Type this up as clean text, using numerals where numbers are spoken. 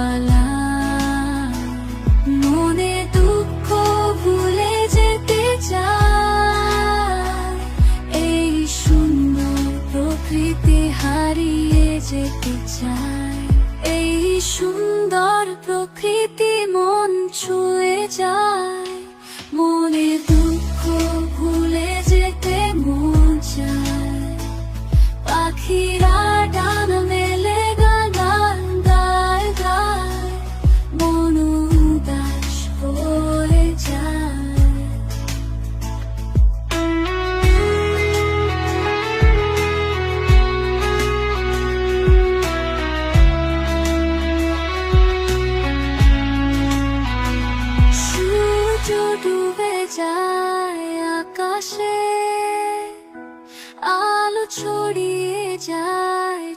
পালা, মনে দুঃখ ভুলে যেতে চায়, এই সুন্দর প্রকৃতি হারিয়ে যেতে চায়, এই সুন্দর প্রকৃতি মন ছুঁয়ে যায়, মনে দুঃখ ভুলে যেতে মন চায়, পাখিরা ডান মেলে গান গায় গায়, মন উদাস হয়ে যায়। সূর্য ডুবে যায় আকাশে, আলো ছড়িয়ে যায়